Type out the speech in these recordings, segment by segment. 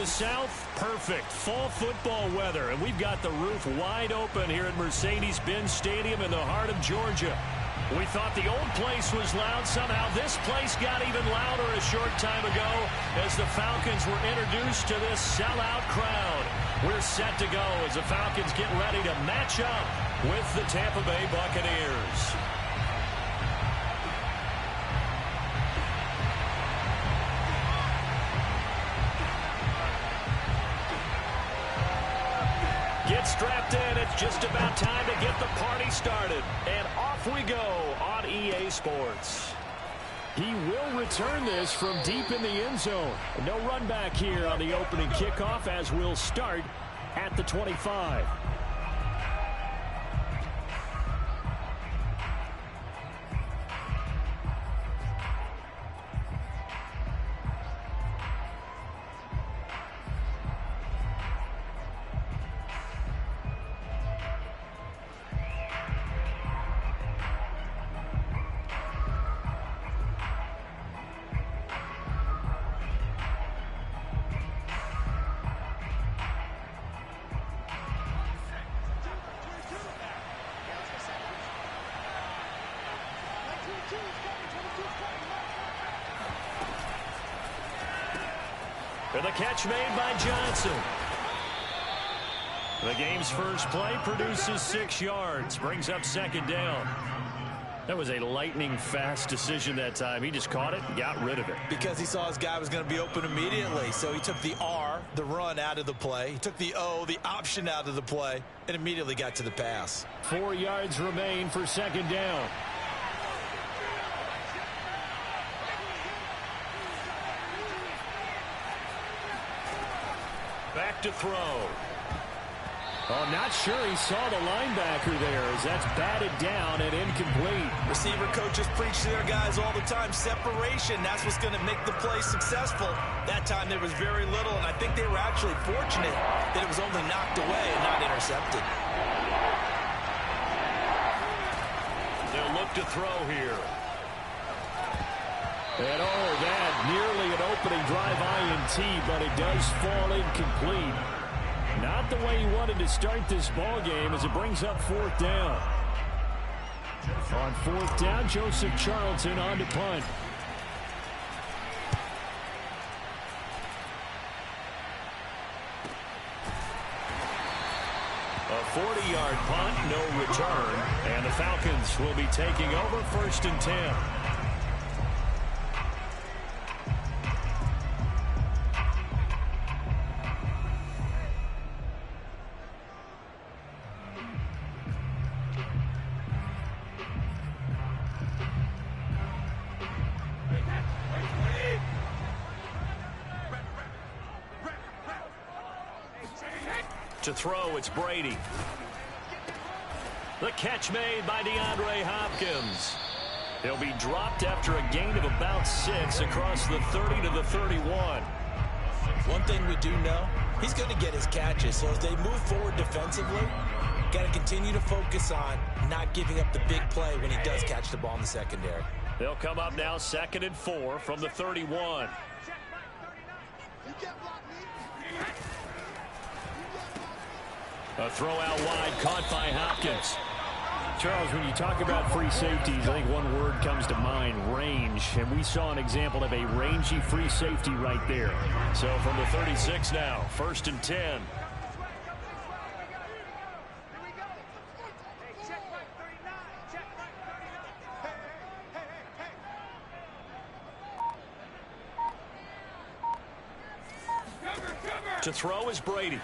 the south, perfect. Fall football weather, and we've got the roof wide open here at Mercedes-Benz Stadium in the heart of Georgia. We thought the old place was loud. Somehow this place got even louder a short time ago as the Falcons were introduced to this sellout crowd. We're set to go as the Falcons get ready to match up with the Tampa Bay Buccaneers. Get strapped in. It's just about time to get the party started. And off we go on EA Sports. He will return this from deep in the end zone. No run back here on the opening kickoff as we'll start at the 25. For the catch made by Johnson. The game's first play produces 6 yards. Brings up second down. That was a lightning-fast decision that time. He just caught it and got rid of it. Because he saw his guy was going to be open immediately. So he took the R, the run, out of the play. He took the O, the option, out of the play, and immediately got to the pass. 4 yards remain for second down. Back to throw. Oh, not sure he saw the linebacker there as that's batted down and incomplete. Receiver coaches preach to their guys all the time. Separation, that's what's going to make the play successful. That time there was very little, and I think they were actually fortunate that it was only knocked away and not intercepted. They'll look to throw here. And oh, that nearly an opening drive INT, but it does fall incomplete. Not the way he wanted to start this ball game as it brings up fourth down. On fourth down, Joseph Charlton on to punt. A 40-yard punt, no return, and the Falcons will be taking over first and 10. To throw, it's Brady. The catch made by DeAndre Hopkins. He'll be dropped after a gain of about 6 across the 30 to the 31. One thing we do know, he's going to get his catches. So as they move forward defensively, got to continue to focus on not giving up the big play when he does catch the ball in the secondary. They'll come up now 2nd and 4 from the 31. A throw out wide caught by Hopkins. Charles, when you talk about free safeties, I think one word comes to mind, range. And we saw an example of a rangy free safety right there. So from the 36 now, 1st and 10. To throw is Brady.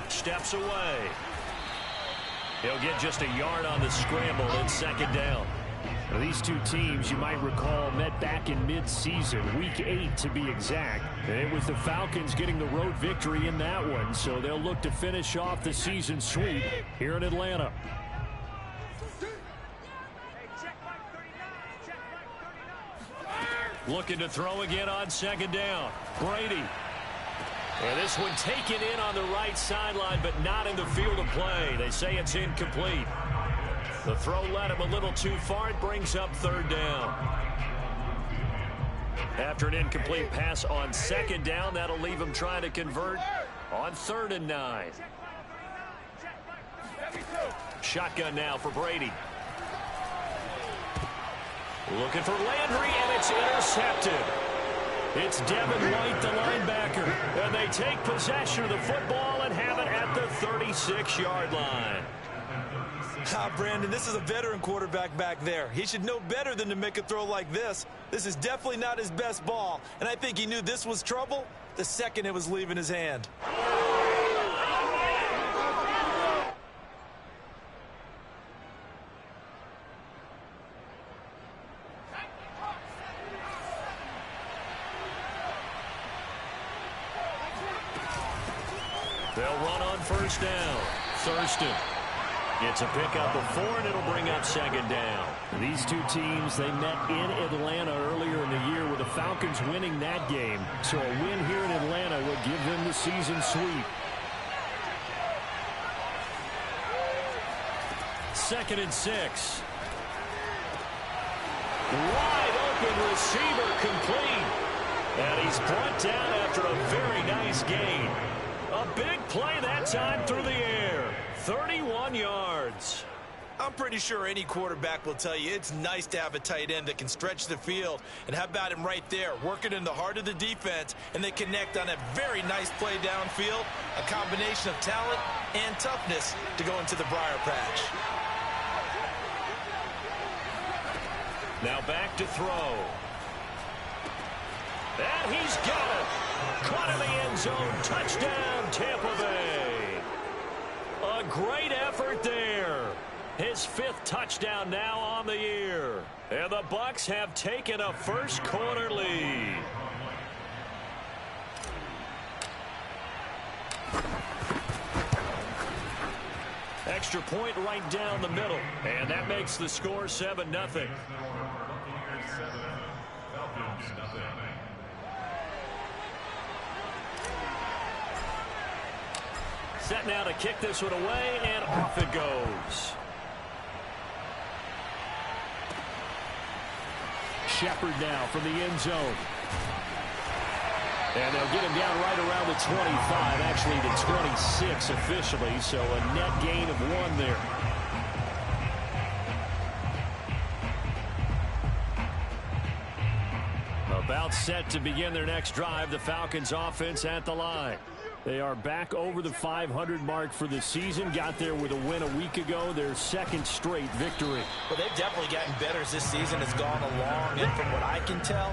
Steps away. He'll get just a yard on the scramble and second down. Now, these two teams, you might recall, met back in mid-season, week 8 to be exact. And it was the Falcons getting the road victory in that one, so they'll look to finish off the season sweep here in Atlanta. Looking to throw again on second down. Brady. And this one taken in on the right sideline, but not in the field of play. They say it's incomplete. The throw led him a little too far. It brings up third down. After an incomplete pass on second down, that'll leave him trying to convert on 3rd and 9. Shotgun now for Brady. Looking for Landry, and it's intercepted. It's Devin White, the linebacker, and they take possession of the football and have it at the 36-yard line. Brandon, this is a veteran quarterback back there. He should know better than to make a throw like this. This is definitely not his best ball, and I think he knew this was trouble the second it was leaving his hand. They'll run on 1st down. Thurston gets a pickup of 4, and it'll bring up 2nd down. These two teams, they met in Atlanta earlier in the year with the Falcons winning that game. So a win here in Atlanta would give them the season sweep. 2nd and 6. Wide open receiver complete. And he's brought down after a very nice gain. A big play that time through the air. 31 yards. I'm pretty sure any quarterback will tell you it's nice to have a tight end that can stretch the field. And how about him right there, working in the heart of the defense, and they connect on a very nice play downfield, a combination of talent and toughness to go into the briar patch. Now back to throw. And he's got it. Caught in the end zone. Touchdown, Tampa Bay. A great effort there. His 5th touchdown now on the year. And the Bucs have taken a first-quarter lead. Extra point right down the middle. And that makes the score 7-0. Set now to kick this one away, and off it goes. Shepard now from the end zone. And they'll get him down right around the 25, actually the 26 officially, so a net gain of 1 there. About set to begin their next drive, the Falcons offense at the line. They are back over the 500 mark for the season. Got there with a win a week ago, their 2nd straight victory. Well, they've definitely gotten better as this season has gone along, and from what I can tell,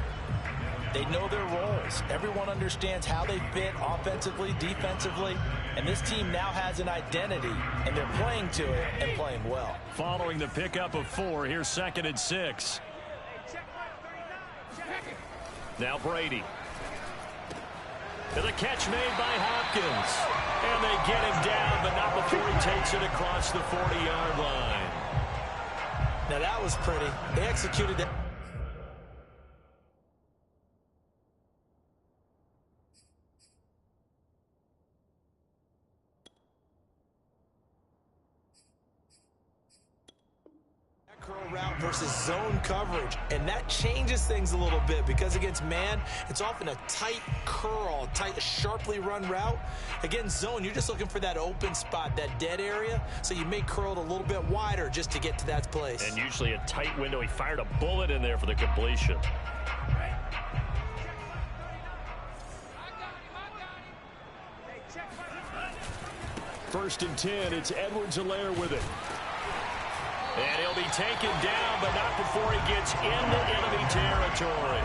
they know their roles. Everyone understands how they fit offensively, defensively, and this team now has an identity, and they're playing to it and playing well. Following the pickup of 4, here's 2nd and 6. Now Brady. And the catch made by Hopkins. And they get him down, but not before he takes it across the 40-yard line. Now that was pretty. They executed that. Curl route versus zone coverage, and that changes things a little bit because against man, it's often a tight curl, sharply run route. Against zone, you're just looking for that open spot, that dead area, so you may curl it a little bit wider just to get to that place. And usually a tight window. He fired a bullet in there for the completion. First and 10, it's Edwards-Helaire with it. And he'll be taken down, but not before he gets into enemy territory.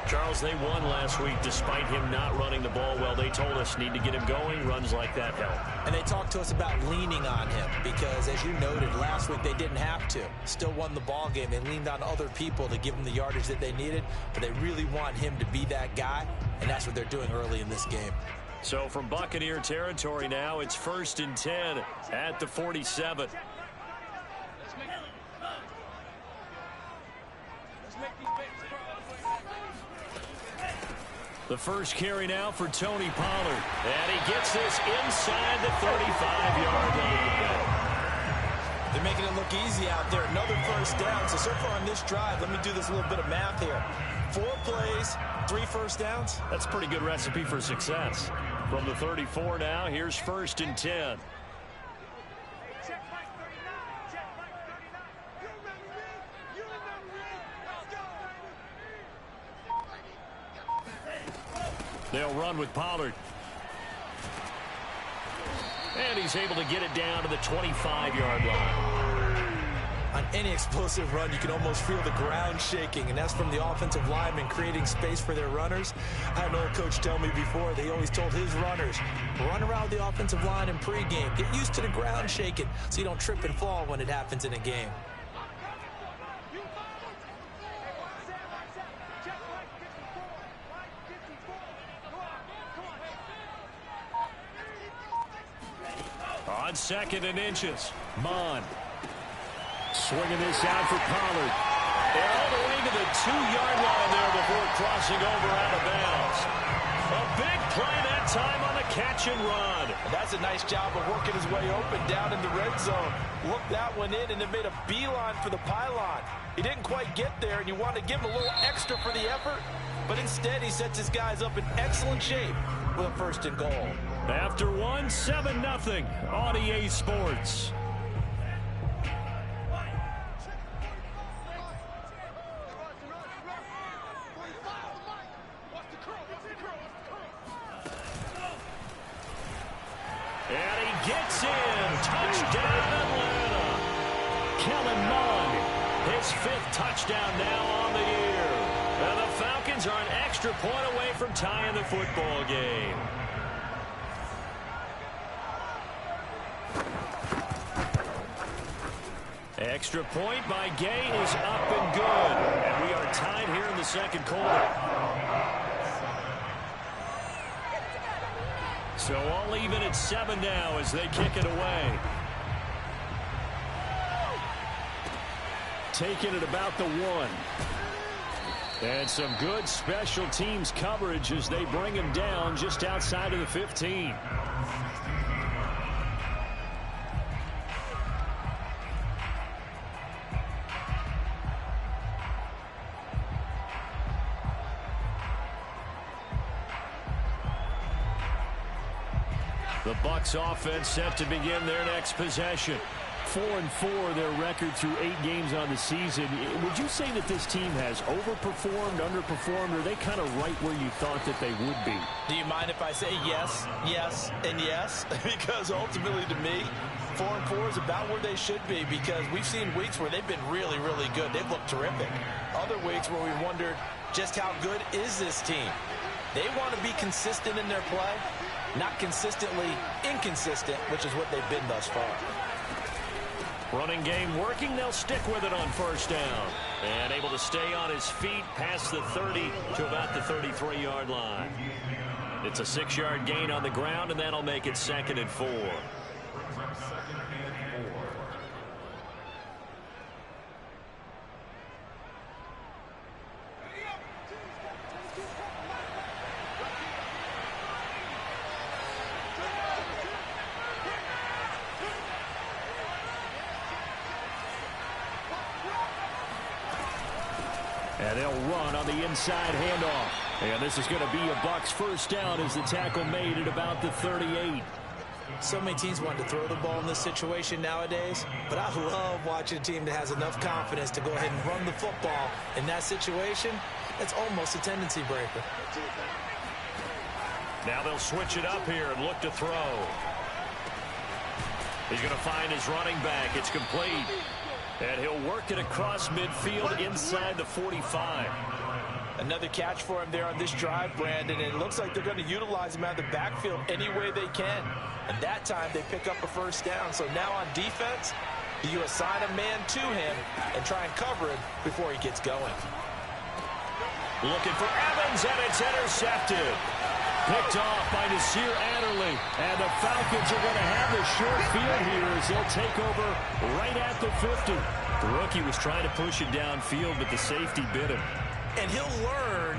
Charles, they won last week despite him not running the ball well. They told us need to get him going. Runs like that help. And they talked to us about leaning on him because, as you noted, last week they didn't have to. Still won the ball game. They leaned on other people to give them the yardage that they needed, but they really want him to be that guy, and that's what they're doing early in this game. So from Buccaneer territory now, it's 1st and 10 at the 47. The first carry now for Tony Pollard. And he gets this inside the 35-yard line. They're making it look easy out there. Another first down. So far on this drive, let me do this little bit of math here. 4 plays, 3 first downs. That's a pretty good recipe for success. From the 34 now, here's 1st and 10. They'll run with Pollard. And he's able to get it down to the 25-yard line. On any explosive run, you can almost feel the ground shaking, and that's from the offensive linemen creating space for their runners. I had an old coach tell me before, they always told his runners, run around the offensive line in pregame. Get used to the ground shaking so you don't trip and fall when it happens in a game. On 2nd and inches, Mon. Swinging this out for Pollard. And all the way to the 2-yard line there before crossing over out of bounds. A big play that time on the catch and run. That's a nice job of working his way open down in the red zone. Looked that one in and then made a beeline for the pylon. He didn't quite get there, and you want to give him a little extra for the effort, but instead he sets his guys up in excellent shape with a 1st and goal. After 1, 7-0 on EA Sports. And he gets in. Touchdown, Atlanta. Kellen Mond, his 5th touchdown now on the year. And the Falcons are an extra point away from tying the football game. Extra point by Gay is up and good. And we are tied here in the 2nd quarter. So all even at 7 now as they kick it away. Taking it about the 1. And some good special teams coverage as they bring him down just outside of the 15. The Bucs offense set to begin their next possession. 4-4 their record through 8 games on the season. Would you say that this team has overperformed, underperformed, or are they kind of right where you thought that they would be? Do you mind if I say yes, yes, and yes? Because ultimately to me, 4-4 is about where they should be, because we've seen weeks where they've been really, really good. They've looked terrific. Other weeks where we wondered just how good is this team. They want to be consistent in their play. Not consistently inconsistent, which is what they've been thus far. Running game working. They'll stick with it on 1st down. And able to stay on his feet past the 30 to about the 33-yard line. It's a 6-yard gain on the ground, and that'll make it 2nd and 4. And they'll run on the inside handoff. And this is going to be a Bucs 1st down as the tackle made at about the 38. So many teams want to throw the ball in this situation nowadays, but I love watching a team that has enough confidence to go ahead and run the football in that situation. That's almost a tendency breaker. Now they'll switch it up here and look to throw. He's going to find his running back. It's complete. And he'll work it across midfield inside the 45. Another catch for him there on this drive, Brandon, and it looks like they're going to utilize him out of the backfield any way they can. And that time they pick up a 1st down. So now on defense, you assign a man to him and try and cover him before he gets going. Looking for Evans, and it's intercepted. Picked off by Nasir Adderley. And the Falcons are going to have the short field here as they'll take over right at the 50. The rookie was trying to push it downfield, but the safety bit him. And he'll learn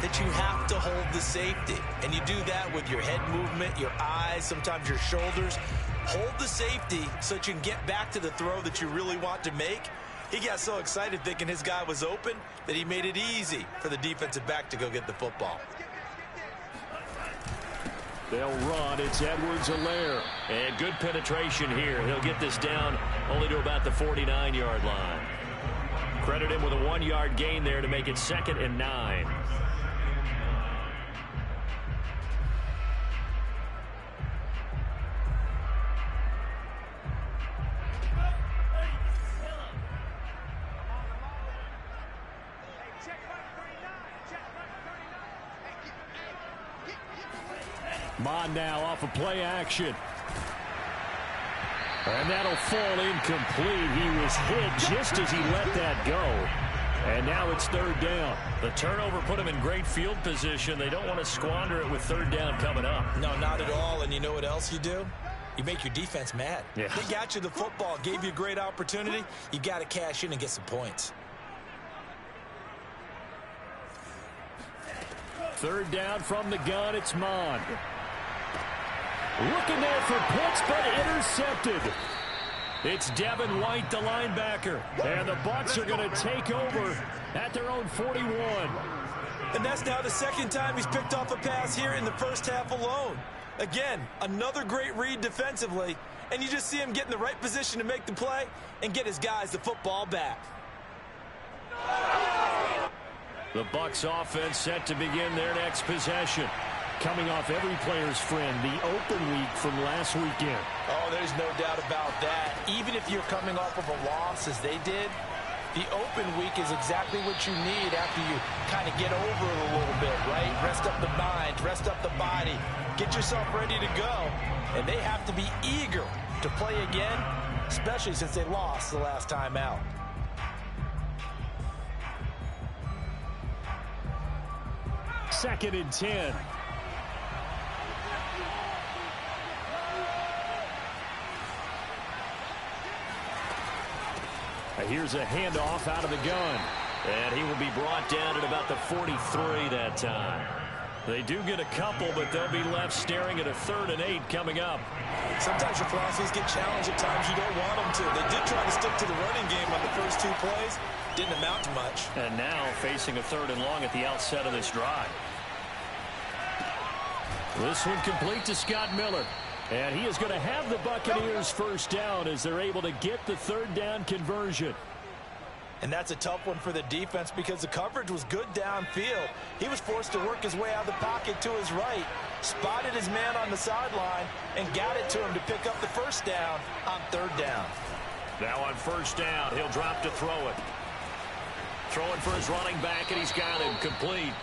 that you have to hold the safety. And you do that with your head movement, your eyes, sometimes your shoulders. Hold the safety so that you can get back to the throw that you really want to make. He got so excited thinking his guy was open that he made it easy for the defensive back to go get the football. They'll run. It's Edwards-Helaire. And good penetration here. He'll get this down only to about the 49-yard line. Credit him with a 1-yard gain there to make it 2nd and 9. Mon now off of play action. And that'll fall incomplete. He was hit just as he let that go. And now it's 3rd down. The turnover put him in great field position. They don't want to squander it with 3rd down coming up. No, not at all. And you know what else you do? You make your defense mad. Yeah. They got you the football, gave you a great opportunity. You got to cash in and get some points. 3rd down from the gun. It's Mon. Looking there for Pitts, but intercepted. It's Devin White, the linebacker. And the Bucs are going to take over at their own 41. And that's now the 2nd time he's picked off a pass here in the first half alone. Again, another great read defensively. And you just see him get in the right position to make the play and get his guys the football back. The Bucs offense set to begin their next possession. Coming off every player's friend, the open week from last weekend. Oh, there's no doubt about that. Even if you're coming off of a loss as they did, the open week is exactly what you need after you kind of get over it a little bit, right? Rest up the mind, rest up the body, get yourself ready to go. And they have to be eager to play again, especially since they lost the last time out. Second and 10. Here's a handoff out of the gun. And he will be brought down at about the 43 that time. They do get a couple, but they'll be left staring at a 3rd and 8 coming up. Sometimes your philosophies get challenged at times you don't want them to. They did try to stick to the running game on the first 2 plays. Didn't amount to much. And now facing a 3rd and long at the outset of this drive. This one complete to Scott Miller. And he is going to have the Buccaneers first down as they're able to get the 3rd down conversion. And that's a tough one for the defense because the coverage was good downfield. He was forced to work his way out of the pocket to his right, spotted his man on the sideline, and got it to him to pick up the first down on 3rd down. Now on 1st down, he'll drop to throw it. Throwing for his running back, and he's got him complete.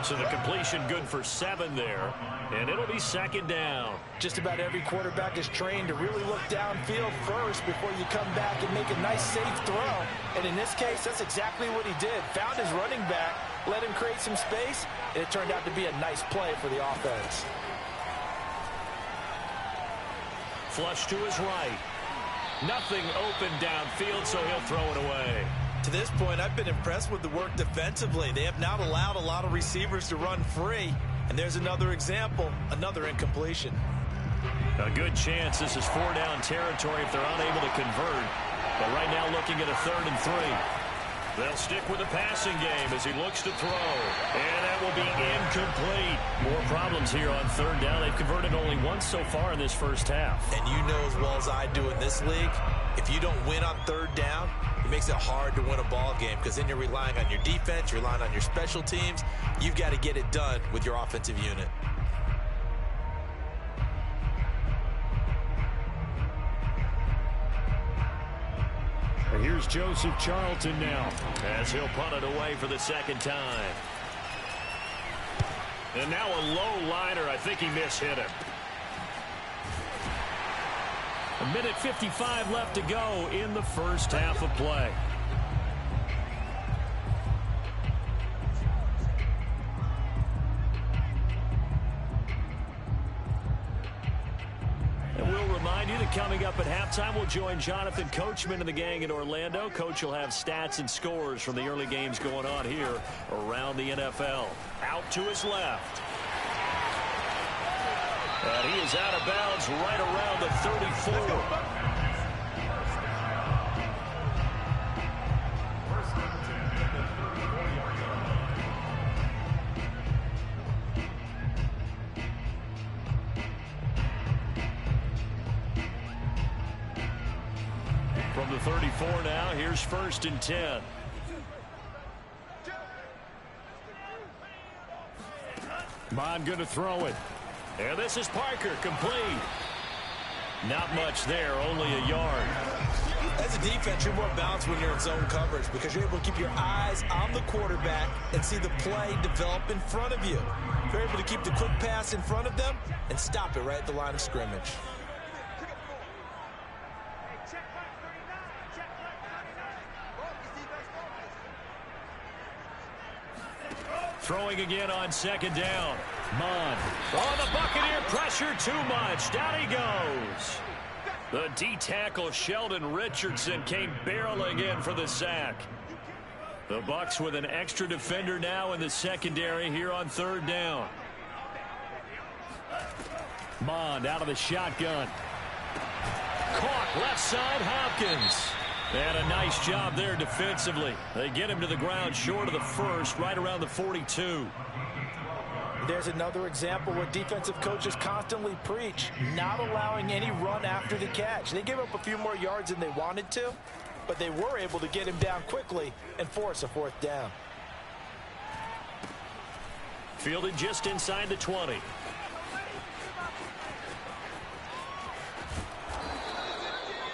So the completion good for 7 there, and it'll be 2nd down. Just about every quarterback is trained to really look downfield first before you come back and make a nice, safe throw. And in this case, that's exactly what he did. Found his running back, let him create some space, and it turned out to be a nice play for the offense. Flush to his right. Nothing open downfield, so he'll throw it away. To this point, I've been impressed with the work defensively. They have not allowed a lot of receivers to run free. And there's another example, another incompletion. A good chance this is 4-down territory if they're unable to convert. But right now looking at a 3rd and 3. They'll stick with the passing game as he looks to throw. And that will be incomplete. More problems here on 3rd down. They've converted only once so far in this first half. And you know as well as I do in this league, if you don't win on 3rd down, it makes it hard to win a ball game because then you're relying on your defense, you're relying on your special teams. You've got to get it done with your offensive unit. Here's Joseph Charlton now as he'll punt it away for the 2nd time. And now a low liner. I think he mishit him. 1:55 left to go in the first half of play. And we'll remind you the coming up at halftime. We'll join Jonathan Coachman and the gang in Orlando. Coach will have stats and scores from the early games going on here around the NFL. Out to his left. And he is out of bounds right around the 34. From the 34 now, here's 1st and 10. Bond going to throw it. And this is Parker, complete. Not much there, only a yard. As a defense, you're more balanced when you're in zone coverage because you're able to keep your eyes on the quarterback and see the play develop in front of you. You're able to keep the quick pass in front of them and stop it right at the line of scrimmage. Throwing again on 2nd down. Mond. Oh, the Buccaneer pressure too much. Down he goes. The D-tackle Sheldon Richardson came barreling in for the sack. The Bucs with an extra defender now in the secondary here on 3rd down. Mond out of the shotgun. Caught left side, Hopkins. And a nice job there defensively. They get him to the ground short of the first, right around the 42. There's another example where defensive coaches constantly preach, not allowing any run after the catch. They gave up a few more yards than they wanted to, but they were able to get him down quickly and force a 4th down. Fielded just inside the 20.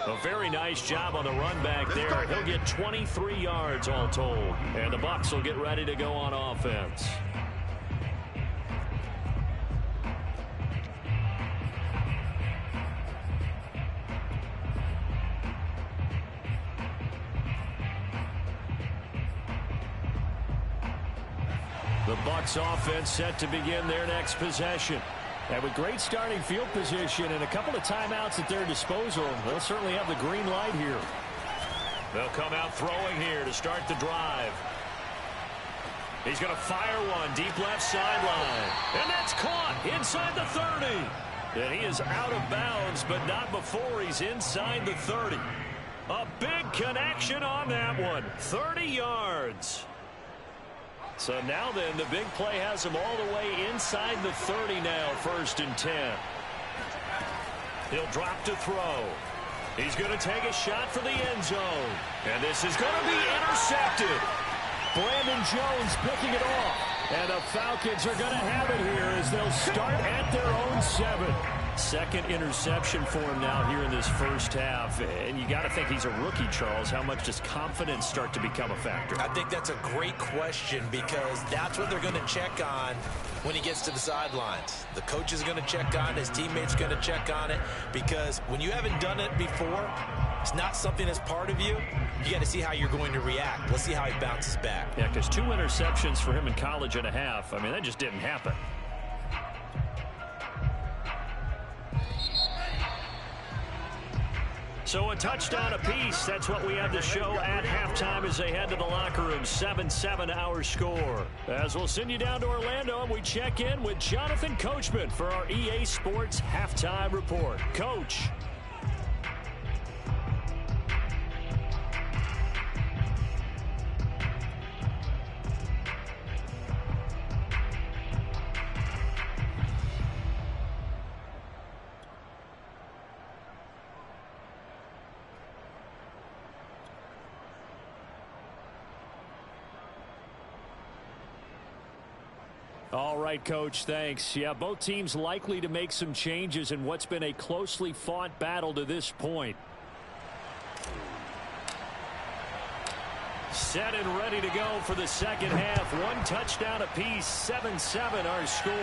A very nice job on the run back there. He'll get 23 yards all told. And the Bucs will get ready to go on offense. The Bucs offense set to begin their next possession. And with great starting field position and a couple of timeouts at their disposal, they'll certainly have the green light here. They'll come out throwing here to start the drive. He's going to fire one deep left sideline. And that's caught inside the 30. And he is out of bounds, but not before he's inside the 30. A big connection on that one. 30 yards. So now then, the big play has him all the way inside the 30 now, 1st and 10. He'll drop to throw. He's going to take a shot for the end zone. And this is going to be intercepted. Brandon Jones picking it off. And the Falcons are going to have it here as they'll start at their own 7. Second interception for him now here in this first half. And you got to think he's a rookie, Charles. How much does confidence start to become a factor? I think that's a great question because that's what they're going to check on when he gets to the sidelines. The coach is going to check on it. His teammates are going to check on it because when you haven't done it before, it's not something that's part of you. You got to see how you're going to react. Let's see how he bounces back. Yeah, because 2 interceptions for him in college and a half. I mean, that just didn't happen. So a touchdown apiece. That's what we have to show at halftime as they head to the locker room. 7-7 our score. As we'll send you down to Orlando and we check in with Jonathan Coachman for our EA Sports Halftime Report. Coach. All right, Coach, thanks. Yeah, both teams likely to make some changes in what's been a closely fought battle to this point. Set and ready to go for the second half. 1 touchdown apiece, 7-7 our score.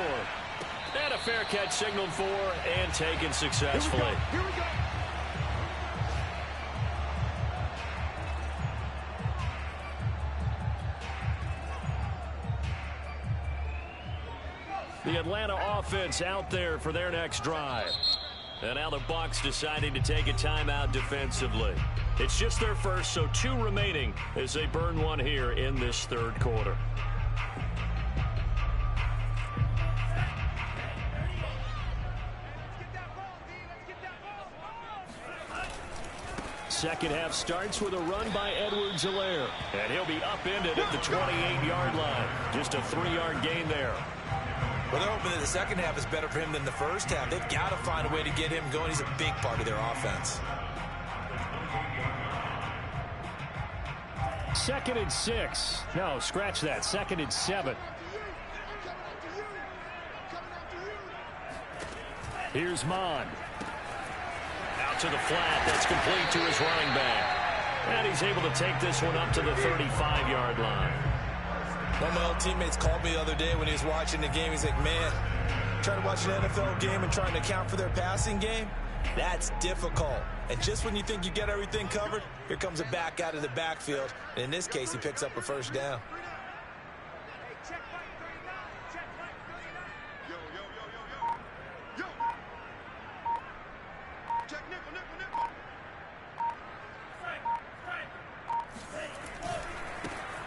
And a fair catch signaled for and taken successfully. Here we go. The Atlanta offense out there for their next drive. And now the Bucs deciding to take a timeout defensively. It's just their first, so 2 remaining as they burn one here in this third quarter. Second half starts with a run by Edwards-Helaire. And he'll be upended at the 28-yard line. Just a 3-yard gain there. Well, they're hoping that the second half is better for him than the first half. They've got to find a way to get him going. He's a big part of their offense. 2nd and 6. No, scratch that. 2nd and 7. Here's Mond. Out to the flat. That's complete to his running back. And he's able to take this one up to the 35-yard line. One of my old teammates called me the other day when he was watching the game. He's like, man, trying to watch an NFL game and trying to account for their passing game, that's difficult. And just when you think you get everything covered, here comes a back out of the backfield. And in this case, he picks up a first down.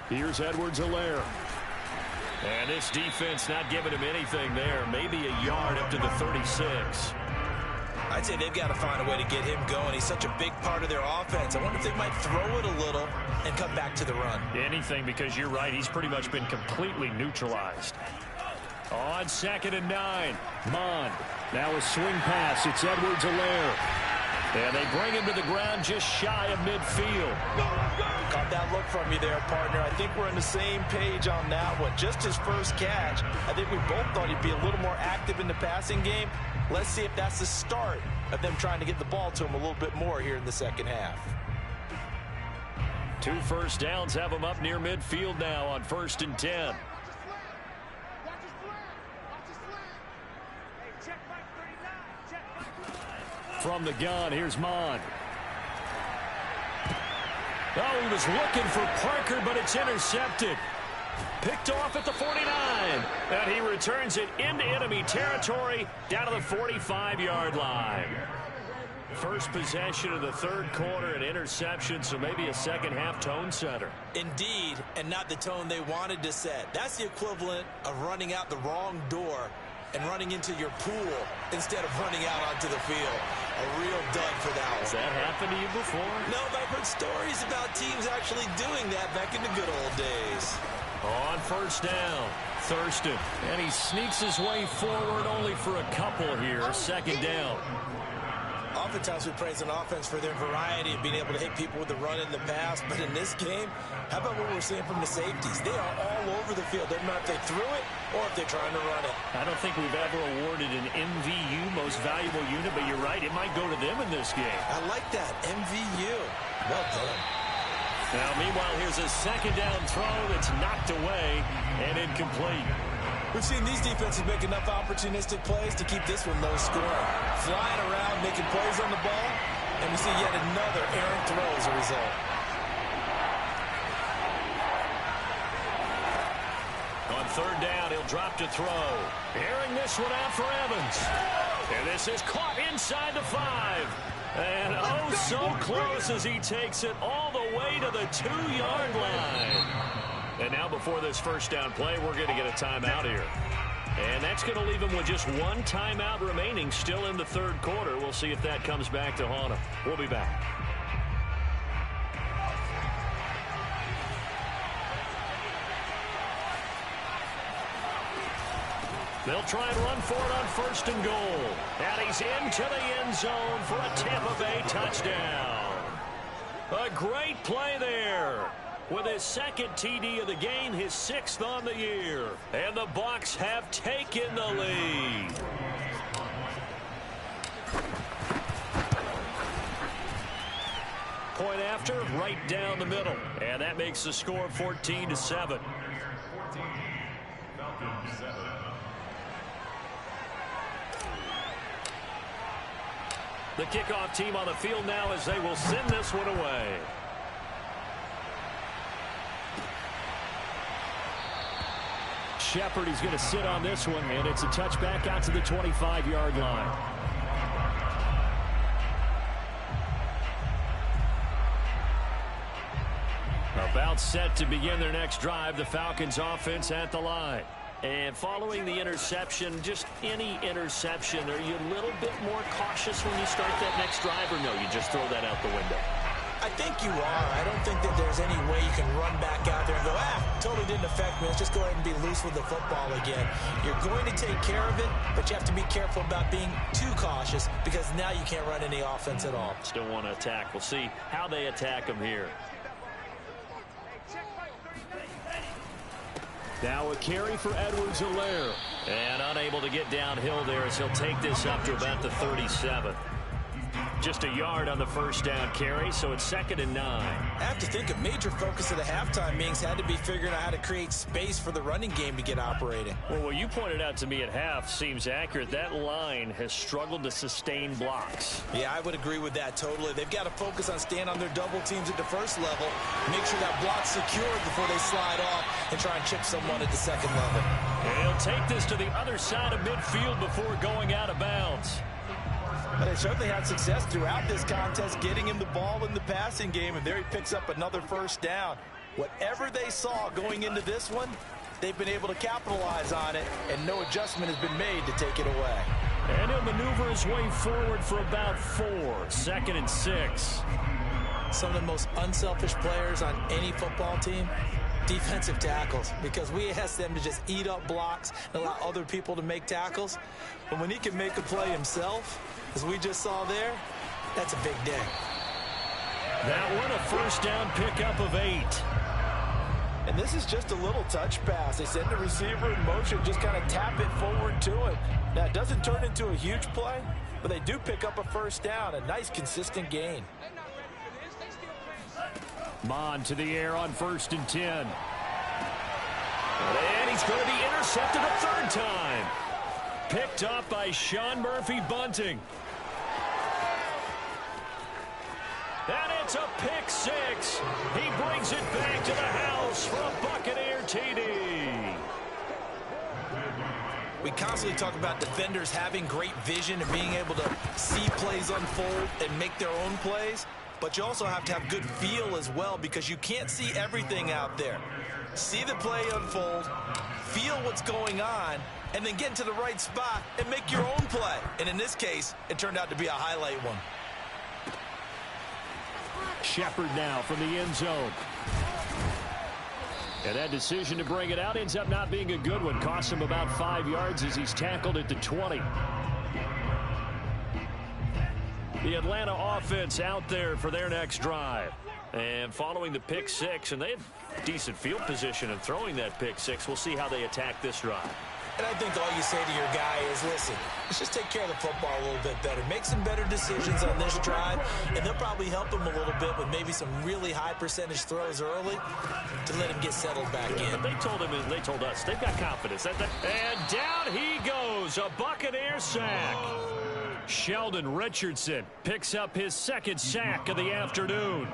Here's Edwards-Helaire. And this defense not giving him anything there. Maybe a yard up to the 36. I'd say they've got to find a way to get him going. He's such a big part of their offense. I wonder if they might throw it a little and come back to the run. Anything, because you're right. He's pretty much been completely neutralized. On 2nd and 9. Mond. Now a swing pass. It's Edwards-Helaire. And they bring him to the ground just shy of midfield. Caught that look from you there, partner. I think we're on the same page on that one. Just his first catch. I think we both thought he'd be a little more active in the passing game. Let's see if that's the start of them trying to get the ball to him a little bit more here in the second half. 2 first downs have him up near midfield now on 1st and 10. From the gun, here's Mond. Oh, he was looking for Parker, but it's intercepted. Picked off at the 49. And he returns it into enemy territory down to the 45-yard line. First possession of the third quarter, an interception, so maybe a second half tone setter. Indeed, and not the tone they wanted to set. That's the equivalent of running out the wrong door and running into your pool instead of running out onto the field. A real dud for that one. Has that happened to you before? No, but I've heard stories about teams actually doing that back in the good old days. On 1st down, Thurston. And he sneaks his way forward only for a couple here. 2nd down. Oftentimes we praise an offense for their variety of being able to hit people with the run in the pass. But in this game, how about what we're seeing from the safeties? They are all over the field. Doesn't matter if they threw it or if they're trying to run it. I don't think we've ever awarded an MVU, most valuable unit, but you're right, it might go to them in this game. I like that, MVU. Well done. Now, meanwhile, here's a 2nd down throw that's knocked away and incomplete. We've seen these defenses make enough opportunistic plays to keep this one low scoring. Flying around, making plays on the ball, and we see yet another errant throw as a result. On 3rd down, he'll drop to throw. Airing this one out for Evans. And this is caught inside the 5. And oh, so close as he takes it all the way to the 2-yard line. And now before this first down play, we're going to get a timeout here. And that's going to leave him with just 1 timeout remaining still in the third quarter. We'll see if that comes back to haunt him. We'll be back. They'll try and run for it on 1st and goal. And he's into the end zone for a Tampa Bay touchdown. A great play there. With his 2nd TD of the game, his 6th on the year. And the Bucs have taken the lead. Point after, right down the middle. And that makes the score 14-7. The kickoff team on the field now as they will send this one away. Shepard, he's going to sit on this one, and it's a touchback out to the 25-yard line. About set to begin their next drive, the Falcons offense at the line. And following the interception, just any interception, are you a little bit more cautious when you start that next drive, or no, you just throw that out the window? I think you are. I don't think that there's any way you can run back out there and go, totally didn't affect me. Let's just go ahead and be loose with the football again. You're going to take care of it, but you have to be careful about being too cautious because now you can't run any offense at all. Still want to attack. We'll see how they attack them here. Now a carry for Edwards-Helaire. And unable to get downhill there as he'll take this up to about the 37. Just a yard on the first down carry, so it's 2nd and 9. I have to think a major focus of the halftime meetings had to be figuring out how to create space for the running game to get operating. Well, what you pointed out to me at half seems accurate. That line has struggled to sustain blocks. Yeah, I would agree with that totally. They've got to focus on staying on their double teams at the first level, make sure that block's secured before they slide off and try and chip someone at the second level. And he'll take this to the other side of midfield before going out of bounds. But they certainly had success throughout this contest getting him the ball in the passing game, and there he picks up another first down. Whatever they saw going into this one, they've been able to capitalize on it, and no adjustment has been made to take it away. And he'll maneuver his way forward for about 4, 2nd and 6. Some of the most unselfish players on any football team, defensive tackles, because we ask them to just eat up blocks and allow other people to make tackles. But when he can make a play himself, as we just saw there, that's a big day. That one a first down pickup of 8. And this is just a little touch pass. They send the receiver in motion, just kind of tap it forward to it. Now, it doesn't turn into a huge play, but they do pick up a first down, a nice consistent gain. Mon to the air on 1st and 10. And he's going to be intercepted a 3rd time. Picked up by Sean Murphy-Bunting. And it's a pick 6. He brings it back to the house for a Buccaneer TD. We constantly talk about defenders having great vision and being able to see plays unfold and make their own plays. But you also have to have good feel as well, because you can't see everything out there. See the play unfold, feel what's going on, and then get into the right spot and make your own play. And in this case, it turned out to be a highlight one. Shepard now from the end zone. And that decision to bring it out ends up not being a good one. Costs him about 5 yards as he's tackled at the 20. The Atlanta offense out there for their next drive. And following the pick 6, and they had decent field position in throwing that pick 6. We'll see how they attack this drive. And I think all you say to your guy is, listen, let's just take care of the football a little bit better. Make some better decisions on this drive, and they'll probably help him a little bit with maybe some really high percentage throws early to let him get settled back in. But they told him, and they told us, they've got confidence. And down he goes, a Buccaneer sack. Sheldon Richardson picks up his 2nd sack of the afternoon.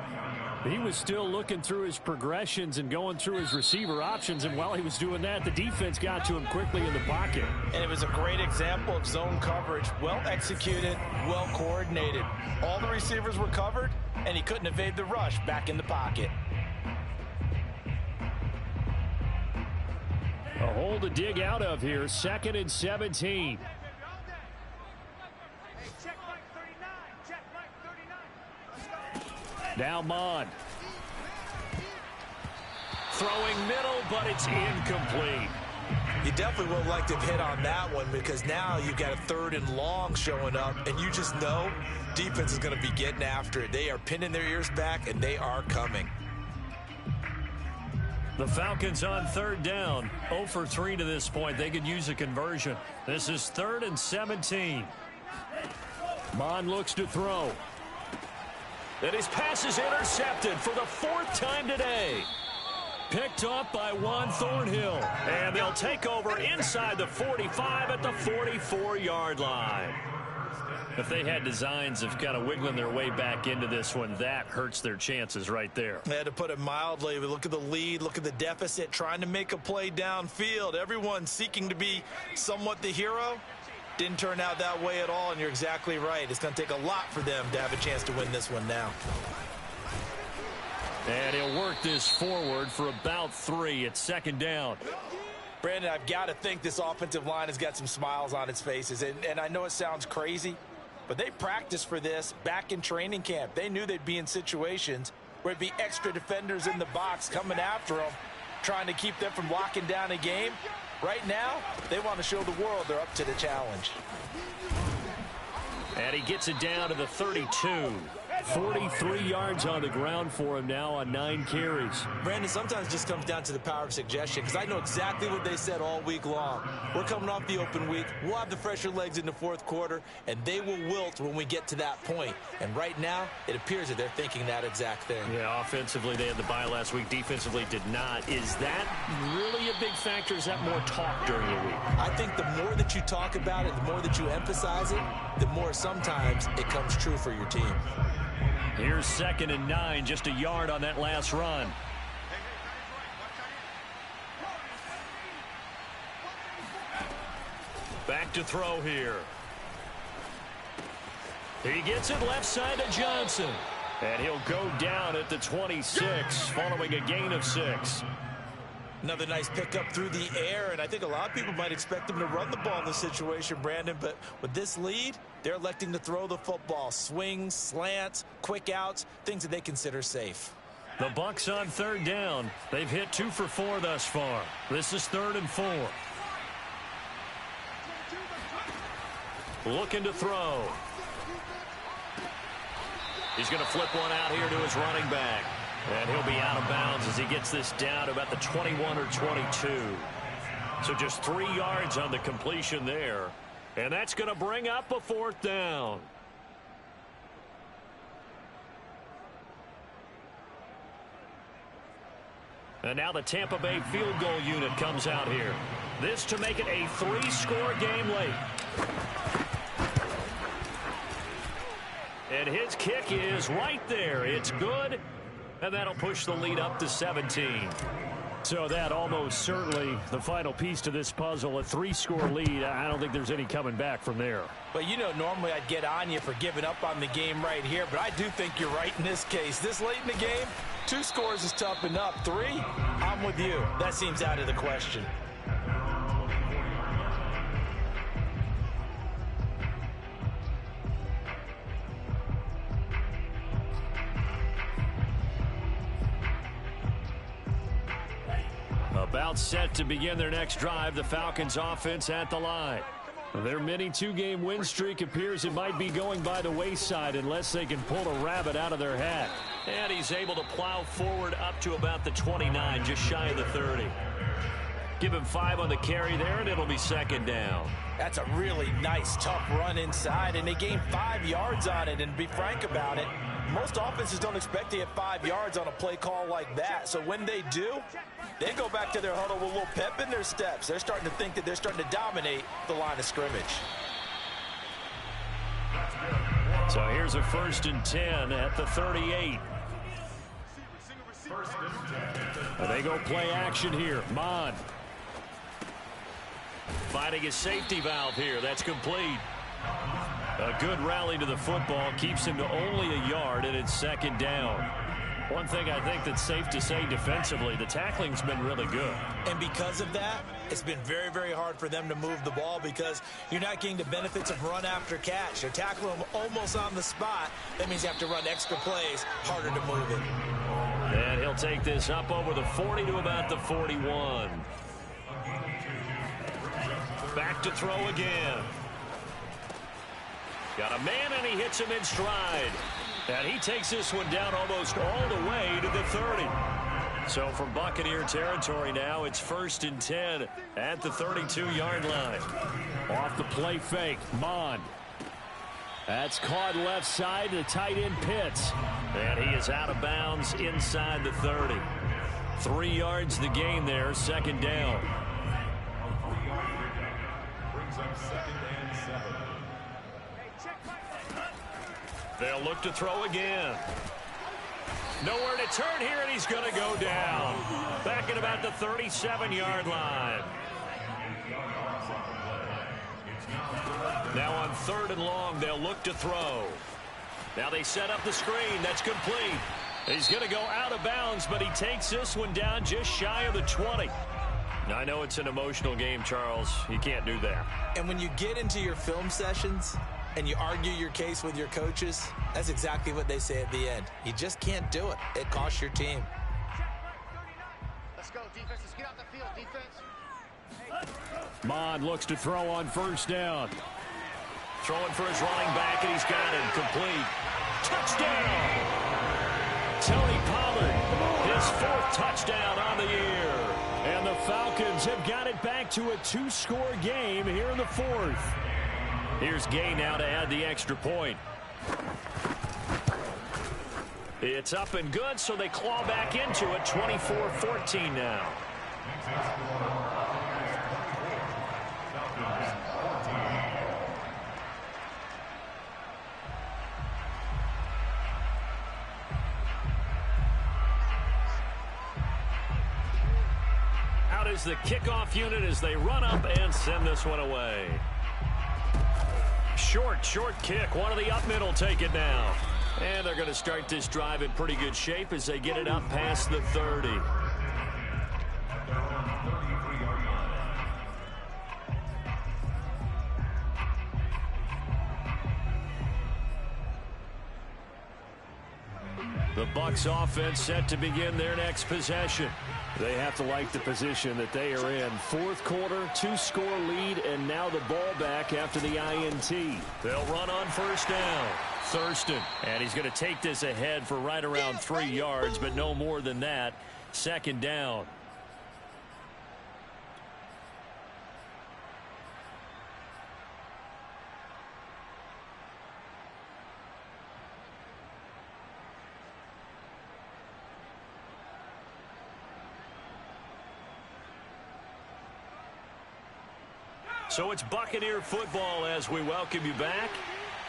He was still looking through his progressions and going through his receiver options, and while he was doing that, the defense got to him quickly in the pocket. And it was a great example of zone coverage. Well executed, well coordinated. All the receivers were covered, and he couldn't evade the rush back in the pocket. A hole to dig out of here, 2nd and 17. Now Mon. Throwing middle, but it's incomplete. You definitely would like to have hit on that one, because now you've got a 3rd and long showing up, and you just know defense is going to be getting after it. They are pinning their ears back, and they are coming. The Falcons on 3rd down. 0 for 3 to this point. They could use a conversion. This is 3rd and 17. Mon looks to throw. And his pass is intercepted for the 4th time today. Picked up by Juan Thornhill. And they'll take over inside the 45 at the 44-yard line. If they had designs of kind of wiggling their way back into this one, that hurts their chances right there. They had to put it mildly. We look at the lead, look at the deficit, trying to make a play downfield. Everyone seeking to be somewhat the hero. Didn't turn out that way at all, and you're exactly right. It's going to take a lot for them to have a chance to win this one now. And he'll work this forward for about 3. It's second down. Brandon, I've got to think this offensive line has got some smiles on its faces. And I know it sounds crazy, but they practiced for this back in training camp. They knew they'd be in situations where it'd be extra defenders in the box coming after them, trying to keep them from locking down a game. Right now, they want to show the world they're up to the challenge. And he gets it down to the 32. 43 yards on the ground for him now on 9 carries. Brandon, sometimes it just comes down to the power of suggestion, because I know exactly what they said all week long. We're coming off the open week. We'll have the fresher legs in the fourth quarter, and they will wilt when we get to that point. And right now, it appears that they're thinking that exact thing. Yeah, offensively, they had the bye last week. Defensively, did not. Is that really a big factor? Is that more talk during the week? I think the more that you talk about it, the more that you emphasize it, the more sometimes it comes true for your team. Here's 2nd and 9, just a yard on that last run. Back to throw here. He gets it left side to Johnson. And he'll go down at the 26, following a gain of 6. Another nice pickup through the air, and I think a lot of people might expect him to run the ball in this situation, Brandon, but with this lead, they're electing to throw the football. Swings, slants, quick outs, things that they consider safe. The Bucs on 3rd down. They've hit 2 for 4 thus far. This is 3rd and 4. Looking to throw. He's going to flip one out here to his running back. And he'll be out of bounds as he gets this down to about the 21 or 22. So just 3 yards on the completion there. And that's going to bring up a 4th down. And now the Tampa Bay field goal unit comes out here. This to make it a 3-score game late. And his kick is right there. It's good. And that'll push the lead up to 17. So that almost certainly the final piece to this puzzle, a 3-score lead. I don't think there's any coming back from there. But, you know, normally I'd get on you for giving up on the game right here, but I do think you're right in this case. This late in the game, 2 scores is tough enough. 3, I'm with you. That seems out of the question. About set to begin their next drive, the Falcons offense at the line. Their mini 2-game win streak appears it might be going by the wayside unless they can pull a rabbit out of their hat. And he's able to plow forward up to about the 29, just shy of the 30. Give him 5 on the carry there, and it'll be 2nd down. That's a really nice, tough run inside, and they gained 5 yards on it. And to be frank about it, most offenses don't expect to get 5 yards on a play call like that. So when they do, they go back to their huddle with a little pep in their steps. They're starting to think that they're starting to dominate the line of scrimmage. So here's a 1st and 10 at the 38. And they go play action here. Mon finding a safety valve here. That's complete. A good rally to the football keeps him to only a yard, and it's 2nd down. One thing I think that's safe to say defensively, the tackling's been really good. And because of that, it's been very, very hard for them to move the ball because you're not getting the benefits of run after catch. They're tackling them almost on the spot. That means you have to run extra plays, harder to move it. And he'll take this up over the 40 to about the 41. Back to throw again. Got a man, and he hits him in stride. And he takes this one down almost all the way to the 30. So from Buccaneer territory now, it's 1st and 10 at the 32-yard line. Off the play fake, Mon. That's caught left side to tight end Pitts. And he is out of bounds inside the 30. 3 yards the gain there, 2nd down. They'll look to throw again. Nowhere to turn here, and he's going to go down. Back at about the 37-yard line. Now on 3rd and long, they'll look to throw. Now they set up the screen. That's complete. He's going to go out of bounds, but he takes this one down just shy of the 20. I know it's an emotional game, Charles. You can't do that. And when you get into your film sessions and you argue your case with your coaches, that's exactly what they say at the end. You just can't do it. It costs your team. Let's go, defense. Let's get out the field, defense. Mond looks to throw on first down. Throwing for his running back, and he's got it complete. Touchdown! Tony Pollard, his 4th touchdown on the year. And the Falcons have got it back to a 2-score game here in the 4th. Here's Gay now to add the extra point. It's up and good, so they claw back into it, 24-14 now. Out is the kickoff unit as they run up and send this one away. Short kick. One of the up middle take it now. And they're going to start this drive in pretty good shape as they get it up past the 30. The Bucs offense set to begin their next possession. They have to like the position that they are in. 4th quarter, 2-score lead, and now the ball back after the INT. They'll run on first down. Thurston, and he's going to take this ahead for right around 3 yards, but no more than that. 2nd down. So it's Buccaneer football as we welcome you back.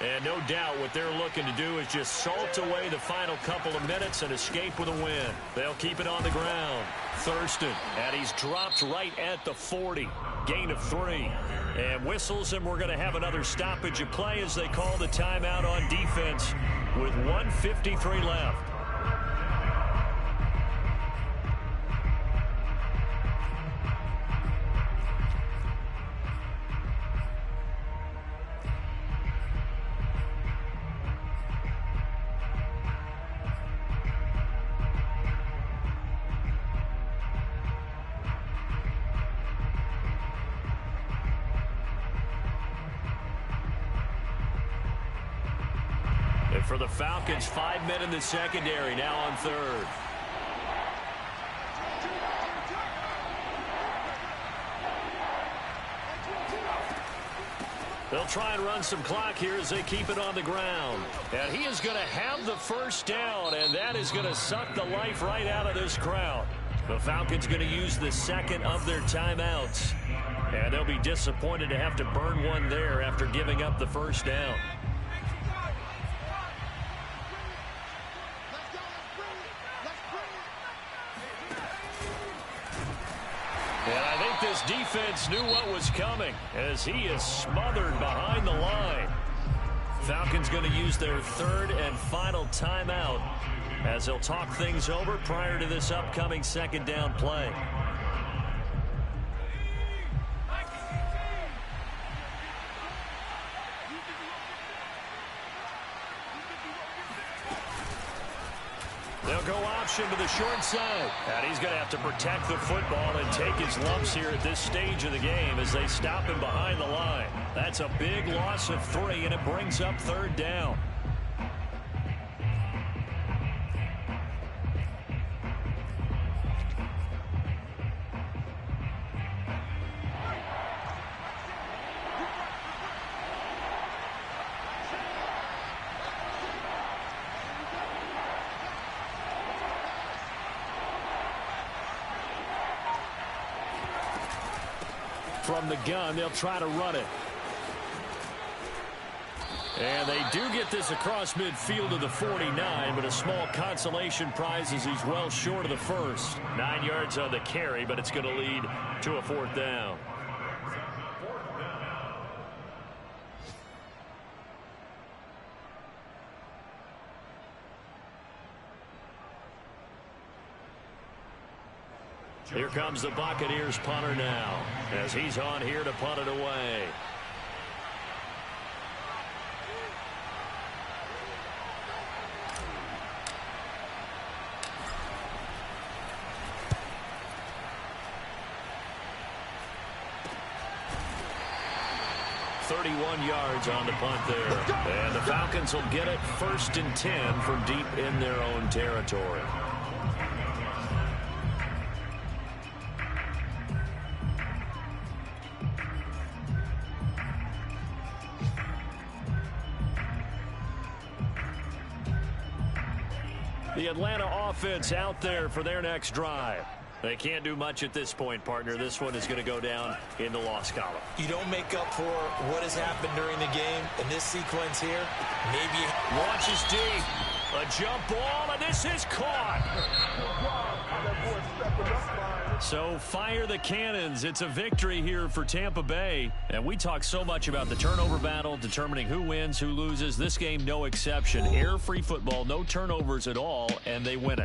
And no doubt what they're looking to do is just salt away the final couple of minutes and escape with a win. They'll keep it on the ground. Thurston, and he's dropped right at the 40. Gain of 3. And whistles, and we're going to have another stoppage of play as they call the timeout on defense with 1:53 left. For the Falcons, 5 men in the secondary, now on 3rd. They'll try and run some clock here as they keep it on the ground. And he is going to have the first down, and that is going to suck the life right out of this crowd. The Falcons going to use the 2nd of their timeouts. And they'll be disappointed to have to burn one there after giving up the first down. This defense knew what was coming as he is smothered behind the line. Falcons going to use their 3rd and final timeout as they'll talk things over prior to this upcoming 2nd down play. They'll go option to the short side. And he's going to have to protect the football and take his lumps here at this stage of the game as they stop him behind the line. That's a big loss of 3, and it brings up 3rd down. From the gun, they'll try to run it. And they do get this across midfield to the 49, but a small consolation prize as he's well short of the first. 9 yards on the carry, but it's going to lead to a 4th down. Here comes the Buccaneers punter now, as he's on here to punt it away. Yards on the punt there. And the Falcons will get it 1st and 10 from deep in their own territory. The Atlanta offense out there for their next drive. They can't do much at this point, partner. This one is going to go down in the loss column. You don't make up for what has happened during the game in this sequence here. Maybe launches deep. A jump ball, and this is caught. So fire the cannons. It's a victory here for Tampa Bay. And we talk so much about the turnover battle, determining who wins, who loses. This game, no exception. Error-free football, no turnovers at all, and they win it.